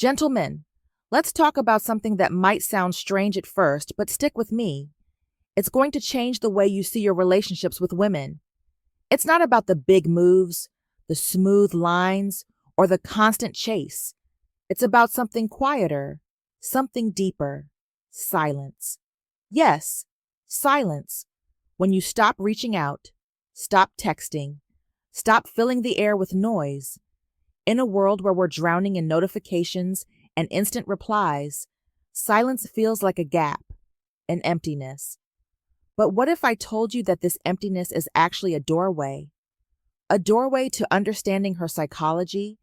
Gentlemen, let's talk about something that might sound strange at first, but stick with me. It's going to change the way you see your relationships with women. It's not about the big moves, the smooth lines, or the constant chase. It's about something quieter, something deeper. Silence. Yes, silence. When you stop reaching out, stop texting, stop filling the air with noise. In a world where we're drowning in notifications and instant replies, silence feels like a gap, an emptiness. But what if I told you that this emptiness is actually a doorway? A doorway to understanding her psychology,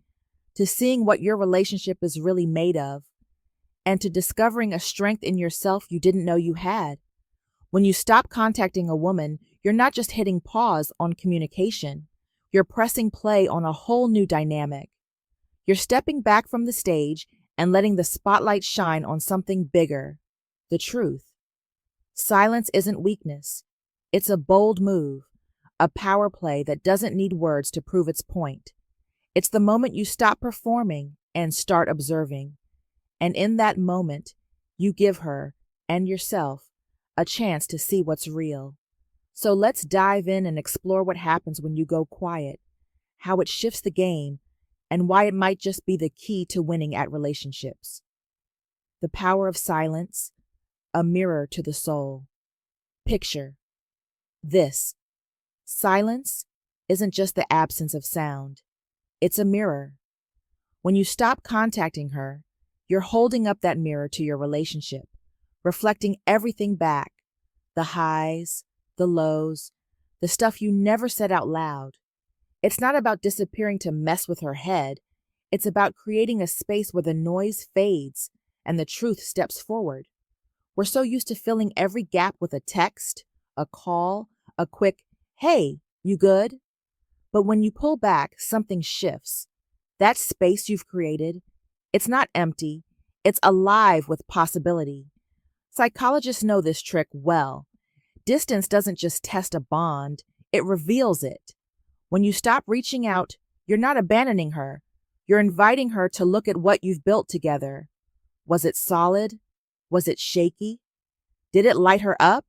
to seeing what your relationship is really made of, and to discovering a strength in yourself you didn't know you had. When you stop contacting a woman, you're not just hitting pause on communication, you're pressing play on a whole new dynamic. You're stepping back from the stage and letting the spotlight shine on something bigger, the truth. Silence isn't weakness. It's a bold move, a power play that doesn't need words to prove its point. It's the moment you stop performing and start observing. And in that moment, you give her and yourself a chance to see what's real. So let's dive in and explore what happens when you go quiet, how it shifts the game, and why it might just be the key to winning at relationships. The power of silence, a mirror to the soul. Picture this. Silence isn't just the absence of sound. It's a mirror. When you stop contacting her, you're holding up that mirror to your relationship, reflecting everything back, the highs, the lows, the stuff you never said out loud. It's not about disappearing to mess with her head. It's about creating a space where the noise fades and the truth steps forward. We're so used to filling every gap with a text, a call, a quick, "Hey, you good?" But when you pull back, something shifts. That space you've created, it's not empty, it's alive with possibility. Psychologists know this trick well. Distance doesn't just test a bond, it reveals it. When you stop reaching out, you're not abandoning her. You're inviting her to look at what you've built together. Was it solid? Was it shaky? Did it light her up?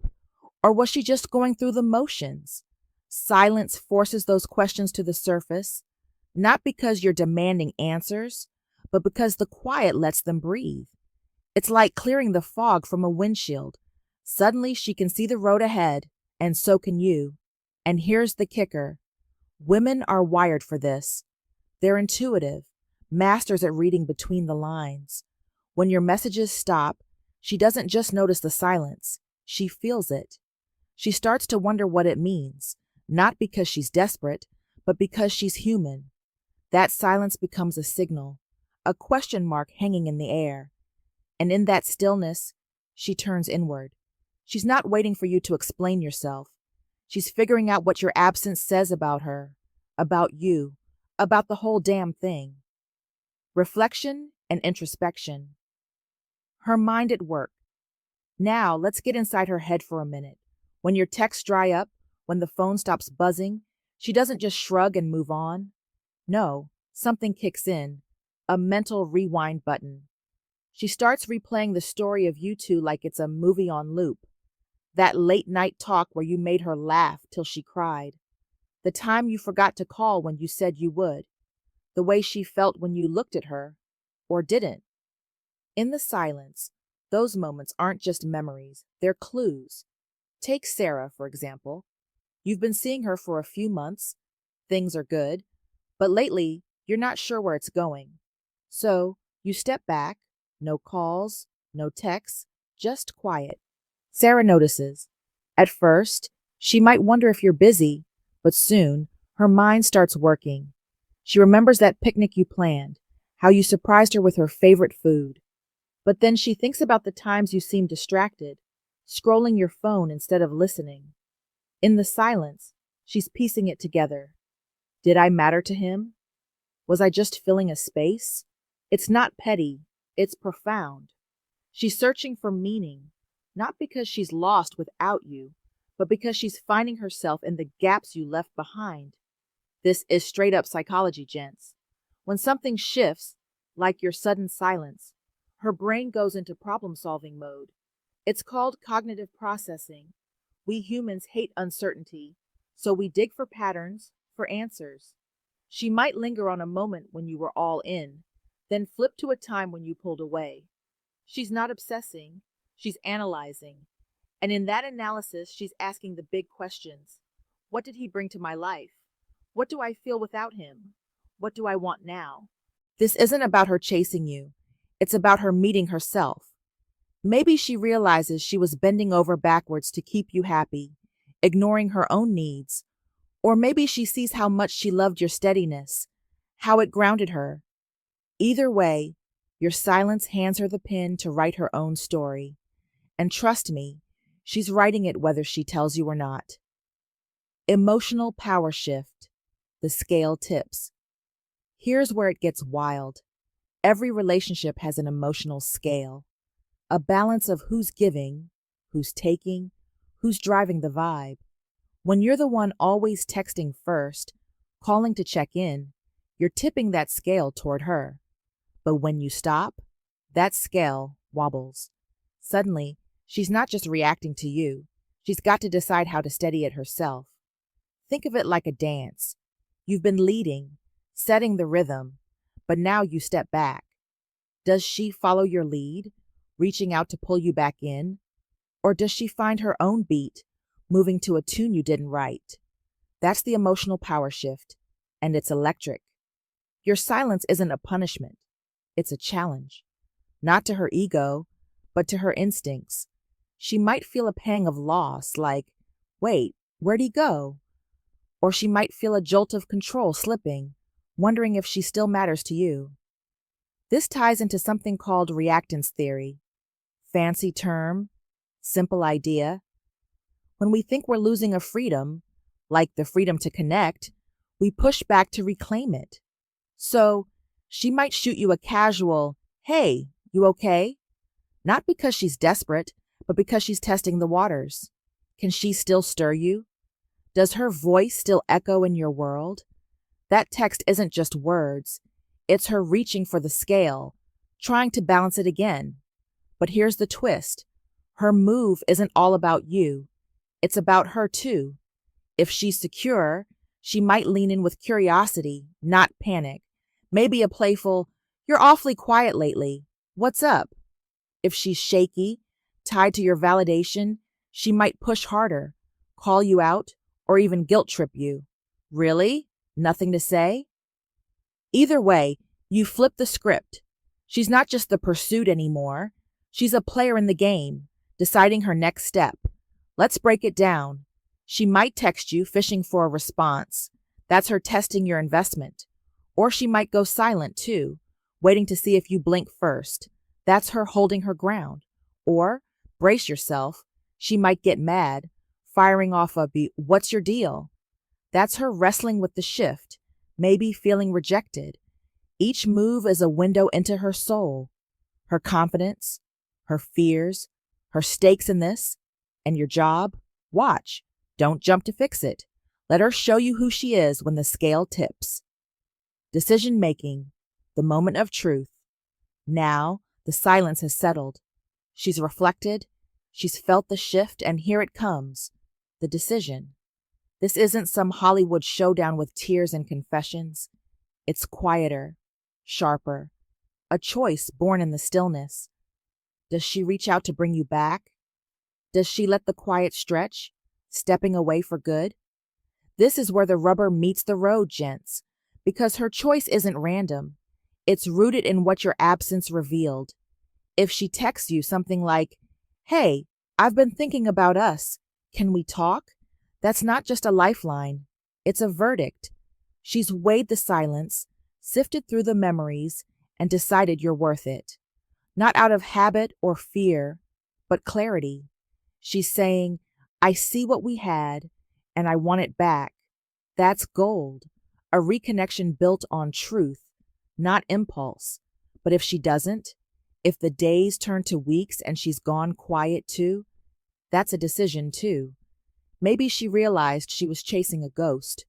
Or was she just going through the motions? Silence forces those questions to the surface, not because you're demanding answers, but because the quiet lets them breathe. It's like clearing the fog from a windshield. Suddenly she can see the road ahead, and so can you. And here's the kicker. Women are wired for this. They're intuitive, masters at reading between the lines. When your messages stop, she doesn't just notice the silence, she feels it. She starts to wonder what it means, not because she's desperate, but because she's human. That silence becomes a signal, a question mark hanging in the air. And in that stillness, she turns inward. She's not waiting for you to explain yourself. She's figuring out what your absence says about her, about you, about the whole damn thing. Reflection and introspection. Her mind at work. Now, let's get inside her head for a minute. When your texts dry up, when the phone stops buzzing, she doesn't just shrug and move on. No, something kicks in, a mental rewind button. She starts replaying the story of you two like it's a movie on loop. That late night talk where you made her laugh till she cried. The time you forgot to call when you said you would. The way she felt when you looked at her, or didn't. In the silence, those moments aren't just memories, they're clues. Take Sarah, for example. You've been seeing her for a few months. Things are good, but lately, you're not sure where it's going. So, you step back, no calls, no texts, just quiet. Sarah notices. At first, she might wonder if you're busy, but soon, her mind starts working. She remembers that picnic you planned, how you surprised her with her favorite food. But then she thinks about the times you seemed distracted, scrolling your phone instead of listening. In the silence, she's piecing it together. Did I matter to him? Was I just filling a space? It's not petty, it's profound. She's searching for meaning, not because she's lost without you, but because she's finding herself in the gaps you left behind. This is straight up psychology, gents. When something shifts, like your sudden silence, her brain goes into problem-solving mode. It's called cognitive processing. We humans hate uncertainty, so we dig for patterns, for answers. She might linger on a moment when you were all in, then flip to a time when you pulled away. She's not obsessing, she's analyzing. And in that analysis, she's asking the big questions. What did he bring to my life? What do I feel without him? What do I want now? This isn't about her chasing you. It's about her meeting herself. Maybe she realizes she was bending over backwards to keep you happy, ignoring her own needs. Or maybe she sees how much she loved your steadiness, how it grounded her. Either way, your silence hands her the pen to write her own story. And trust me, she's writing it whether she tells you or not. Emotional power shift. The scale tips. Here's where it gets wild. Every relationship has an emotional scale, a balance of who's giving, who's taking, who's driving the vibe. When you're the one always texting first, calling to check in, you're tipping that scale toward her. But when you stop, that scale wobbles. Suddenly, she's not just reacting to you. She's got to decide how to steady it herself. Think of it like a dance. You've been leading, setting the rhythm, but now you step back. Does she follow your lead, reaching out to pull you back in? Or does she find her own beat, moving to a tune you didn't write? That's the emotional power shift, and it's electric. Your silence isn't a punishment. It's a challenge. Not to her ego, but to her instincts. She might feel a pang of loss, like, wait, where'd he go? Or she might feel a jolt of control slipping, wondering if she still matters to you. This ties into something called reactance theory. Fancy term, simple idea. When we think we're losing a freedom, like the freedom to connect, we push back to reclaim it. So, she might shoot you a casual, "Hey, you okay?" Not because she's desperate, but because she's testing the waters. Can she still stir you? Does her voice still echo in your world? That text isn't just words. It's her reaching for the scale, trying to balance it again. But here's the twist. Her move isn't all about you. It's about her too. If she's secure, she might lean in with curiosity, not panic. Maybe a playful, "You're awfully quiet lately. What's up?" If she's shaky, tied to your validation, she might push harder, call you out, or even guilt trip you. Really? Nothing to say? Either way, you flip the script. She's not just the pursuit anymore. She's a player in the game, deciding her next step. Let's break it down. She might text you, fishing for a response. That's her testing your investment. Or she might go silent too, waiting to see if you blink first. That's her holding her ground. Or, brace yourself, she might get mad, firing off a "What's your deal?" That's her wrestling with the shift, maybe feeling rejected. Each move is a window into her soul, her confidence, her fears, her stakes in this, and your job. Watch. Don't jump to fix it. Let her show you who she is when the scale tips. Decision making, the moment of truth. Now, the silence has settled. She's reflected, she's felt the shift, and here it comes, the decision. This isn't some Hollywood showdown with tears and confessions. It's quieter, sharper, a choice born in the stillness. Does she reach out to bring you back? Does she let the quiet stretch, stepping away for good? This is where the rubber meets the road, gents, because her choice isn't random. It's rooted in what your absence revealed. If she texts you something like, "Hey, I've been thinking about us. Can we talk?" That's not just a lifeline. It's a verdict. She's weighed the silence, sifted through the memories, and decided you're worth it. Not out of habit or fear, but clarity. She's saying, "I see what we had, and I want it back." That's gold, a reconnection built on truth, not impulse. But if she doesn't, if the days turn to weeks and she's gone quiet too, that's a decision too. Maybe she realized she was chasing a ghost,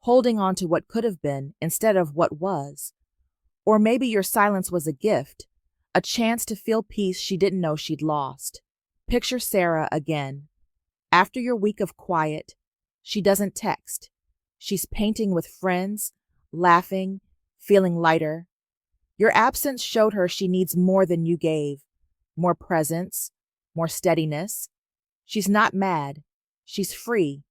holding on to what could have been instead of what was. Or maybe your silence was a gift, a chance to feel peace she didn't know she'd lost. Picture Sarah again. After your week of quiet, she doesn't text. She's painting with friends, laughing, feeling lighter. Your absence showed her she needs more than you gave, more presence, more steadiness. She's not mad. She's free.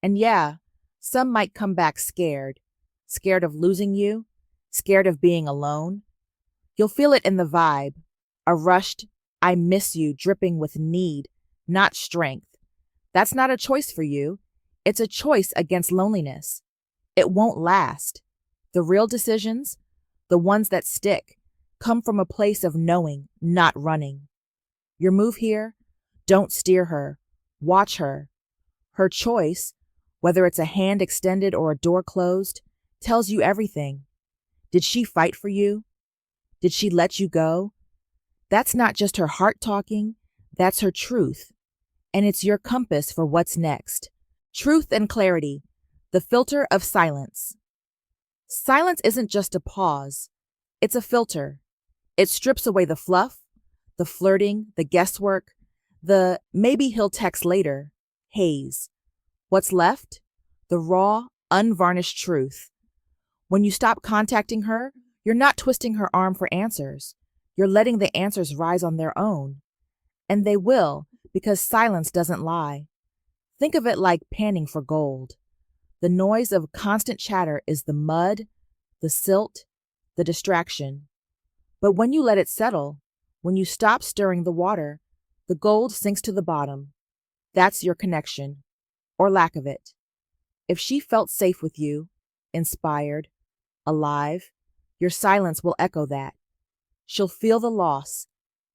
And yeah, some might come back scared. Scared of losing you, scared of being alone. You'll feel it in the vibe, a rushed, I miss you dripping with need, not strength. That's not a choice for you. It's a choice against loneliness. It won't last. The real decisions, the ones that stick, come from a place of knowing, not running. Your move here, don't steer her. Watch her. Her choice, whether it's a hand extended or a door closed, tells you everything. Did she fight for you? Did she let you go? That's not just her heart talking, that's her truth. And it's your compass for what's next. Truth and clarity, the filter of silence. Silence isn't just a pause, it's a filter. It strips away the fluff, the flirting, the guesswork, the maybe he'll text later haze. What's left? The raw, unvarnished truth. When you stop contacting her, you're not twisting her arm for answers. You're letting the answers rise on their own. And they will, because silence doesn't lie. Think of it like panning for gold. The noise of constant chatter is the mud, the silt, the distraction. But when you let it settle, when you stop stirring the water, the gold sinks to the bottom. That's your connection, or lack of it. If she felt safe with you, inspired, alive, your silence will echo that. She'll feel the loss,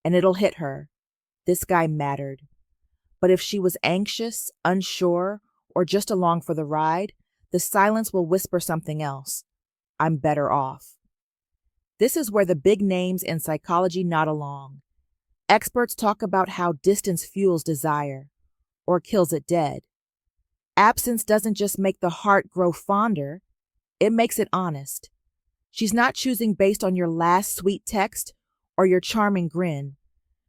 and it'll hit her. This guy mattered. But if she was anxious, unsure, or just along for the ride, the silence will whisper something else. I'm better off. This is where the big names in psychology nod along. Experts talk about how distance fuels desire, or kills it dead. Absence doesn't just make the heart grow fonder, it makes it honest. She's not choosing based on your last sweet text or your charming grin.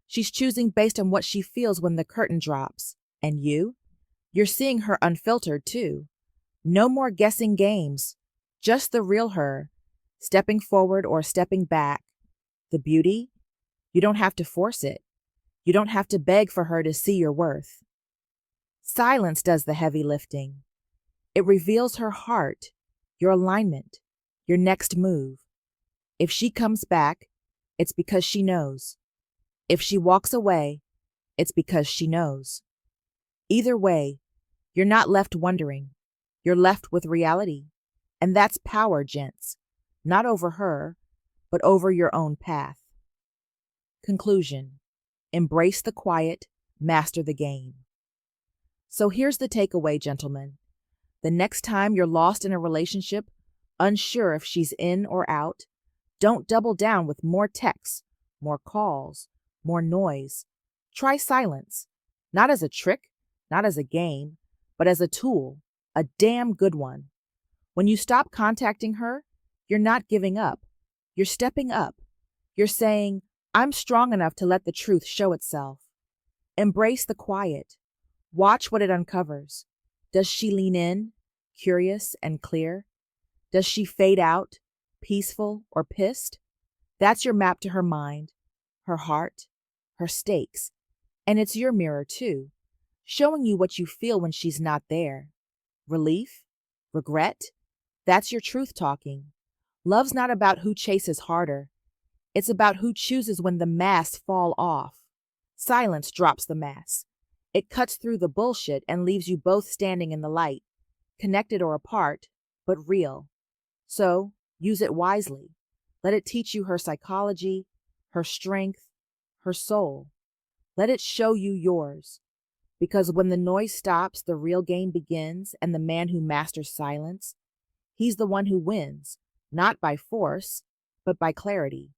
She's choosing based on what she feels when the curtain drops. And you? You're seeing her unfiltered, too. No more guessing games. Just the real her, stepping forward or stepping back. The beauty? You don't have to force it. You don't have to beg for her to see your worth. Silence does the heavy lifting. It reveals her heart, your alignment, your next move. If she comes back, it's because she knows. If she walks away, it's because she knows. Either way, you're not left wondering. You're left with reality. And that's power, gents. Not over her, but over your own path. Conclusion. Embrace the quiet, master the game. So here's the takeaway, gentlemen. The next time you're lost in a relationship, unsure if she's in or out, don't double down with more texts, more calls, more noise. Try silence. Not as a trick, not as a game, but as a tool, a damn good one. When you stop contacting her, you're not giving up. You're stepping up. You're saying, I'm strong enough to let the truth show itself. Embrace the quiet. Watch what it uncovers. Does she lean in, curious and clear? Does she fade out, peaceful or pissed? That's your map to her mind, her heart, her stakes. And it's your mirror too, showing you what you feel when she's not there. Relief? Regret? That's your truth talking. Love's not about who chases harder. It's about who chooses when the masks fall off. Silence drops the mask. It cuts through the bullshit and leaves you both standing in the light, connected or apart, but real. So, use it wisely. Let it teach you her psychology, her strength, her soul. Let it show you yours. Because when the noise stops, the real game begins, and the man who masters silence, he's the one who wins, not by force, but by clarity.